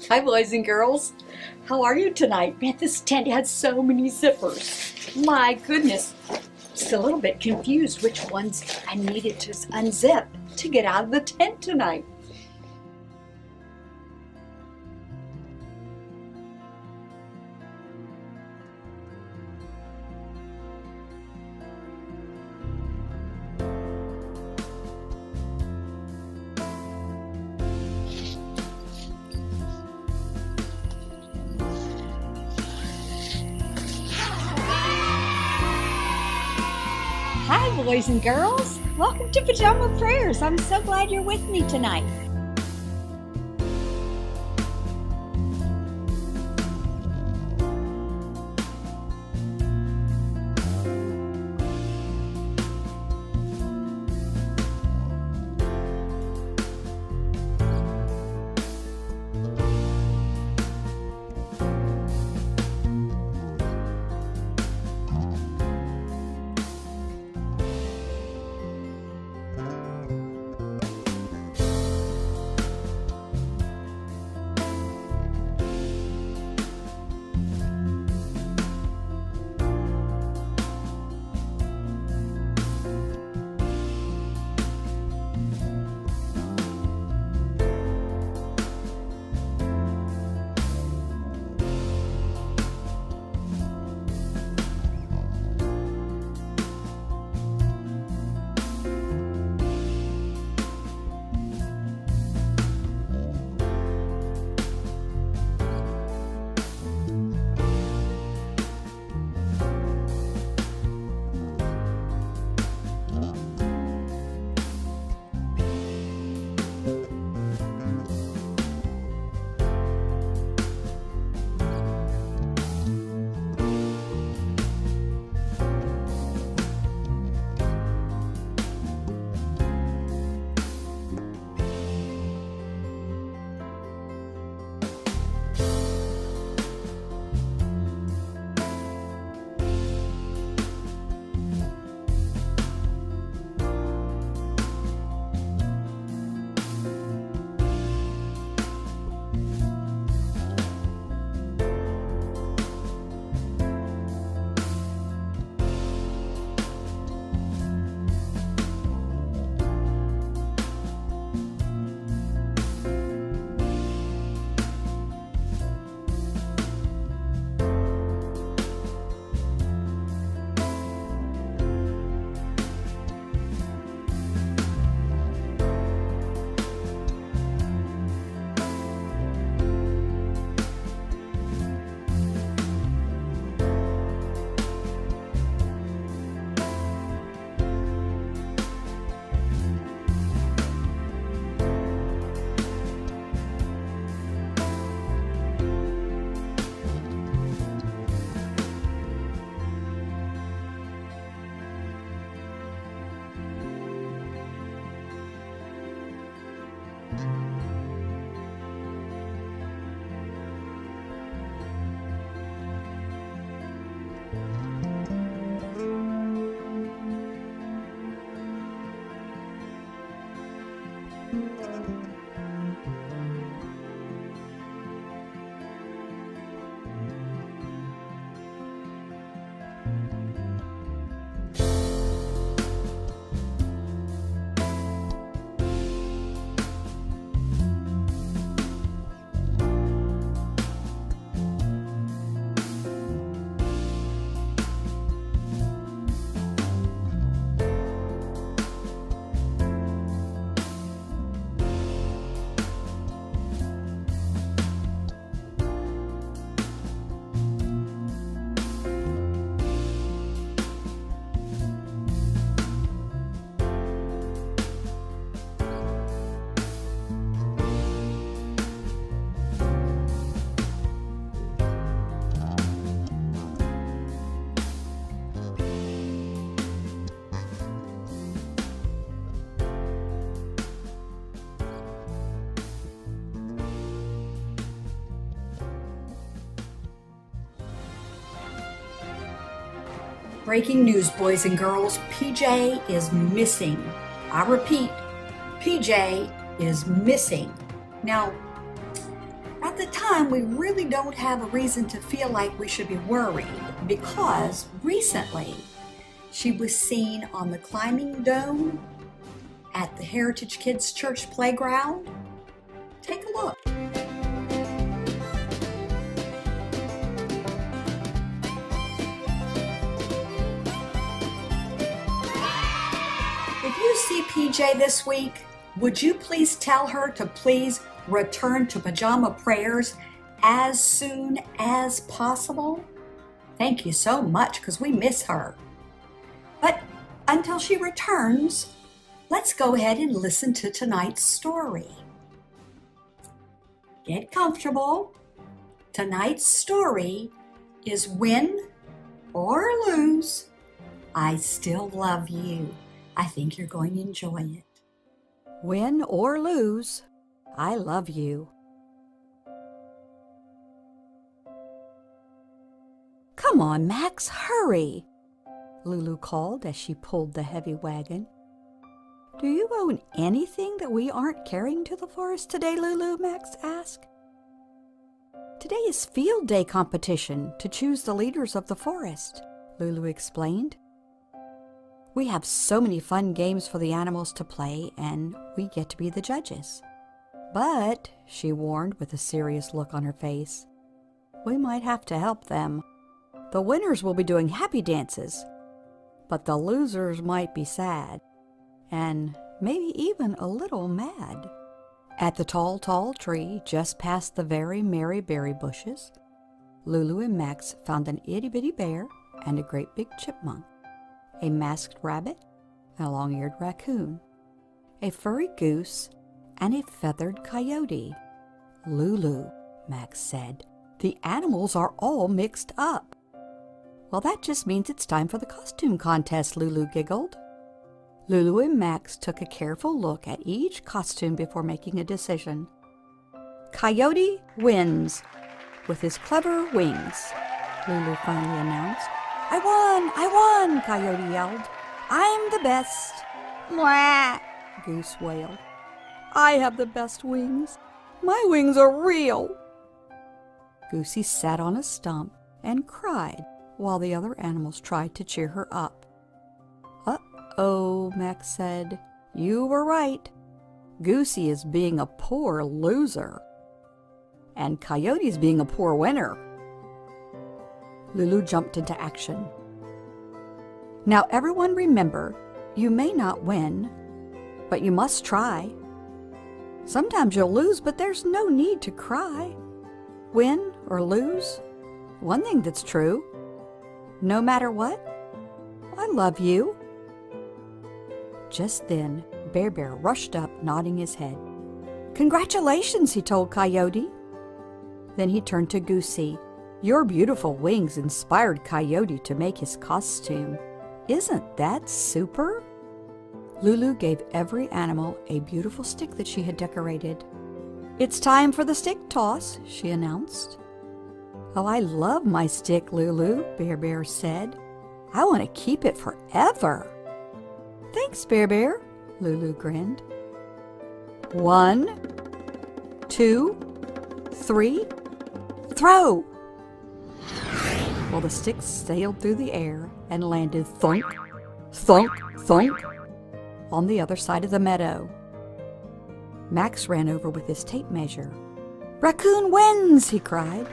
Hi boys and girls, how are you tonight? Man, this tent has so many zippers. My goodness, just a little bit confused which ones I needed to unzip to get out of the tent tonight. Hi boys and girls, welcome to Pajama Prayers. I'm so glad you're with me tonight. Breaking news, boys and girls. PJ is missing. I repeat, PJ is missing. Now, at the time, we really don't have a reason to feel like we should be worried because recently she was seen on the climbing dome at the Heritage Kids Church playground. Take a look. If you see PJ this week, would you please tell her to please return to Pajama Prayers as soon as possible? Thank you so much, because we miss her. But until she returns, let's go ahead and listen to tonight's story. Get comfortable. Tonight's story is Win or Lose, I Still Love You. I think you're going to enjoy it. Win or lose, I love you. Come on, Max, hurry, Lulu called as she pulled the heavy wagon. Do you own anything that we aren't carrying to the forest today, Lulu? Max asked. Today is field day competition to choose the leaders of the forest, Lulu explained. We have so many fun games for the animals to play, and we get to be the judges. But, she warned with a serious look on her face, we might have to help them. The winners will be doing happy dances, but the losers might be sad, and maybe even a little mad. At the tall, tall tree just past the very merry berry bushes, Lulu and Max found an itty-bitty bear and a great big chipmunk, a masked rabbit, a long-eared raccoon, a furry goose, and a feathered coyote. Lulu, Max said, the animals are all mixed up. Well, that just means it's time for the costume contest, Lulu giggled. Lulu and Max took a careful look at each costume before making a decision. Coyote wins with his clever wings, Lulu finally announced. I won, Coyote yelled. I'm the best. Mwah, Goose wailed. I have the best wings. My wings are real. Goosey sat on a stump and cried while the other animals tried to cheer her up. Uh-oh, Max said. You were right. Goosey is being a poor loser. And Coyote's being a poor winner. Lulu jumped into action. Now everyone remember, you may not win, but you must try. Sometimes you'll lose, but there's no need to cry. Win or lose, one thing that's true, no matter what, I love you. Just then, Bear Bear rushed up, nodding his head. Congratulations, he told Coyote. Then he turned to Goosey. Your beautiful wings inspired Coyote to make his costume. Isn't that super? Lulu gave every animal a beautiful stick that she had decorated. It's time for the stick toss, she announced. Oh, I love my stick, Lulu, Bear Bear said. I want to keep it forever. Thanks, Bear Bear, Lulu grinned. 1, 2, 3, throw! Well, the sticks sailed through the air and landed thunk, thunk, thunk on the other side of the meadow. Max ran over with his tape measure. Raccoon wins, he cried.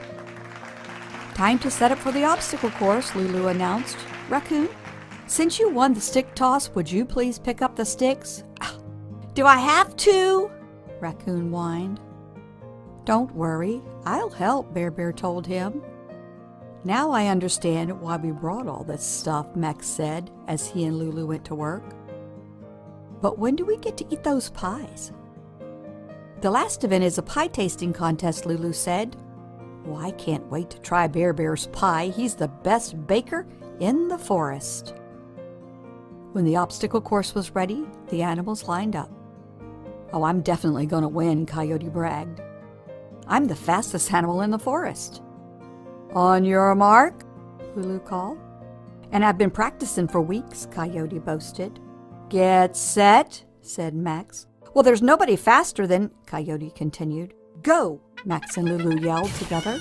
Time to set up for the obstacle course, Lulu announced. Raccoon, since you won the stick toss, would you please pick up the sticks? Do I have to? Raccoon whined. Don't worry, I'll help, Bear Bear told him. Now I understand why we brought all this stuff, Max said as he and Lulu went to work. But when do we get to eat those pies? The last event is a pie tasting contest, Lulu said. Well, I can't wait to try Bear Bear's pie. He's the best baker in the forest. When the obstacle course was ready, the animals lined up. Oh, I'm definitely going to win, Coyote bragged. I'm the fastest animal in the forest. On your mark, Lulu called. And I've been practicing for weeks, Coyote boasted. Get set, said Max. Well, there's nobody faster than, Coyote continued. Go, Max and Lulu yelled together.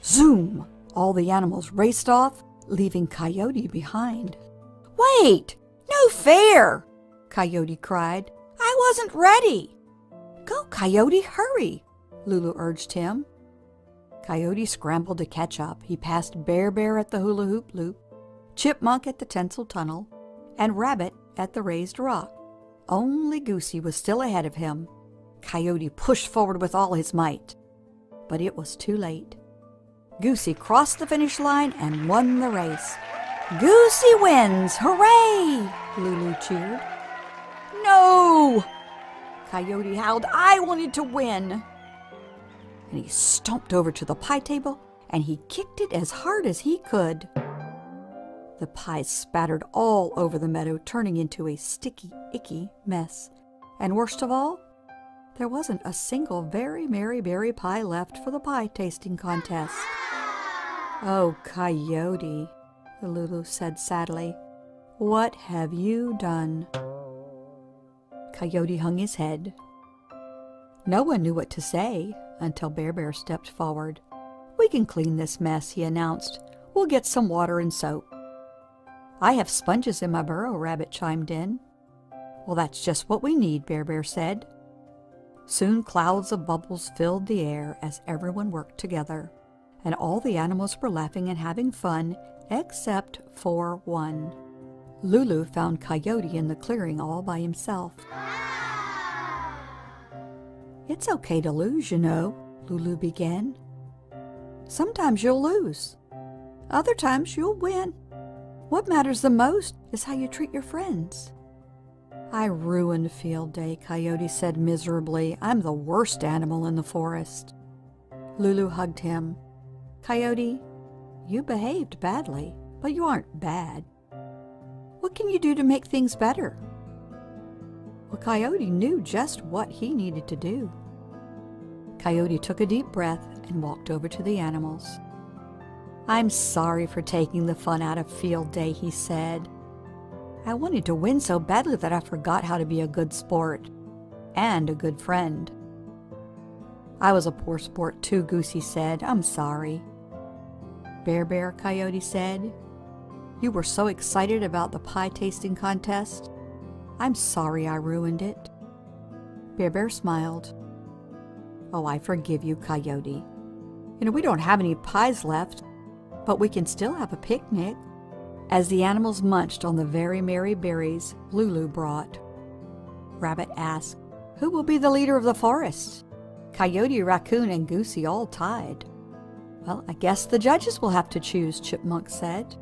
Zoom! All the animals raced off, leaving Coyote behind. Wait! No fair! Coyote cried. I wasn't ready. Go, Coyote, hurry, Lulu urged him. Coyote scrambled to catch up. He passed Bear at the hula hoop loop, Chipmunk at the tinsel tunnel, and Rabbit at the raised rock. Only Goosey was still ahead of him. Coyote pushed forward with all his might, but it was too late. Goosey crossed the finish line and won the race. Goosey wins! Hooray! Lulu cheered. No! Coyote howled. I wanted to win! And he stomped over to the pie table and he kicked it as hard as he could. The pie spattered all over the meadow, turning into a sticky, icky mess. And worst of all, there wasn't a single very merry berry pie left for the pie tasting contest. Oh, Coyote, Lulu said sadly, what have you done? Coyote hung his head. No one knew what to say until Bear stepped forward. We can clean this mess, he announced. We'll get some water and soap. I have sponges in my burrow, Rabbit chimed in. Well, that's just what we need, Bear said. Soon clouds of bubbles filled the air as everyone worked together, and all the animals were laughing and having fun, except for one. Lulu found Coyote in the clearing all by himself. It's okay to lose, you know, Lulu began. Sometimes you'll lose. Other times you'll win. What matters the most is how you treat your friends. I ruined field day, Coyote said miserably. I'm the worst animal in the forest. Lulu hugged him. Coyote, you behaved badly, but you aren't bad. What can you do to make things better? Well, Coyote knew just what he needed to do. Coyote took a deep breath and walked over to the animals. I'm sorry for taking the fun out of field day, he said. I wanted to win so badly that I forgot how to be a good sport and a good friend. I was a poor sport too, Goosey said. I'm sorry. Bear, Coyote said. You were so excited about the pie tasting contest. I'm sorry I ruined it. Bear smiled. Oh, I forgive you, Coyote. You know, we don't have any pies left, but we can still have a picnic. As the animals munched on the very merry berries Lulu brought, Rabbit asked, who will be the leader of the forest? Coyote, Raccoon, and Goosey all tied. Well, I guess the judges will have to choose, Chipmunk said.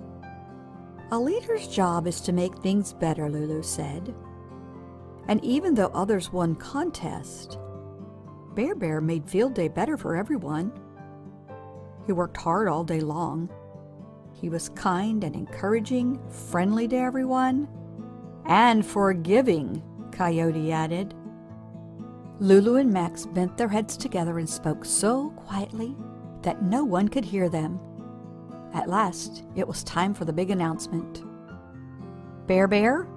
A leader's job is to make things better, Lulu said. And even though others won contests, Bear made field day better for everyone. He worked hard all day long. He was kind and encouraging, friendly to everyone, and forgiving, Coyote added. Lulu and Max bent their heads together and spoke so quietly that no one could hear them. At last, it was time for the big announcement. Bear,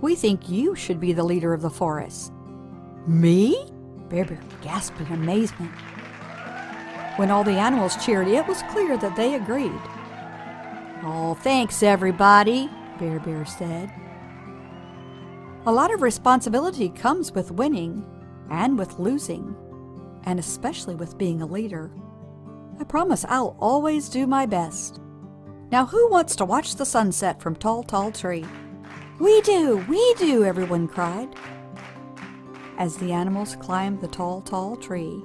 we think you should be the leader of the forest. Me? Bear gasped in amazement. When all the animals cheered, it was clear that they agreed. Oh, thanks, everybody, Bear said. A lot of responsibility comes with winning and with losing, and especially with being a leader. I promise I'll always do my best. Now, who wants to watch the sunset from Tall Tree? We do, everyone cried. As the animals climbed the tall tree,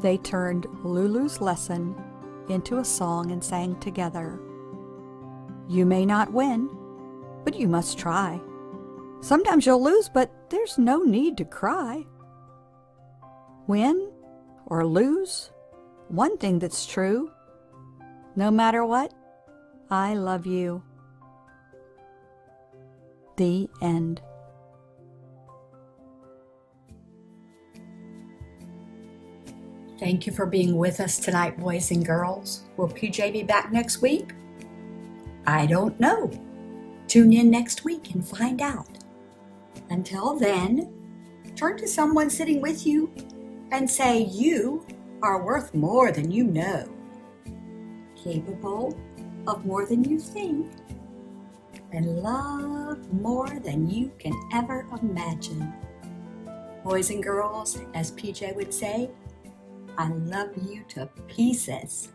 they turned Lulu's lesson into a song and sang together. You may not win, but you must try. Sometimes you'll lose, but there's no need to cry. Win or lose, one thing that's true, no matter what, I love you. The end. Thank you for being with us tonight, boys and girls. Will PJ be back next week? I don't know. Tune in next week and find out. Until then, turn to someone sitting with you and say you are worth more than you know, capable of more than you think, and love more than you can ever imagine. Boys and girls, as PJ would say, I love you to pieces.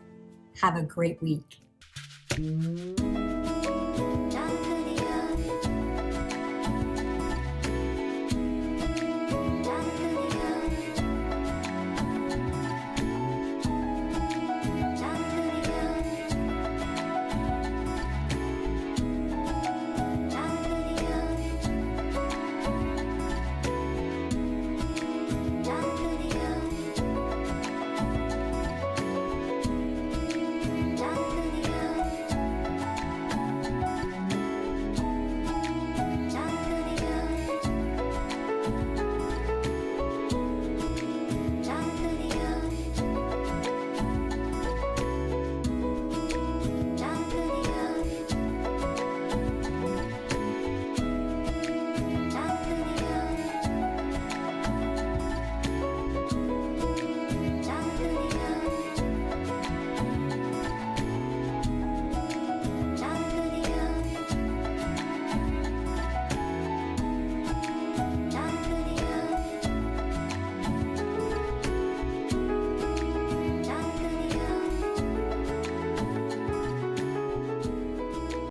Have a great week.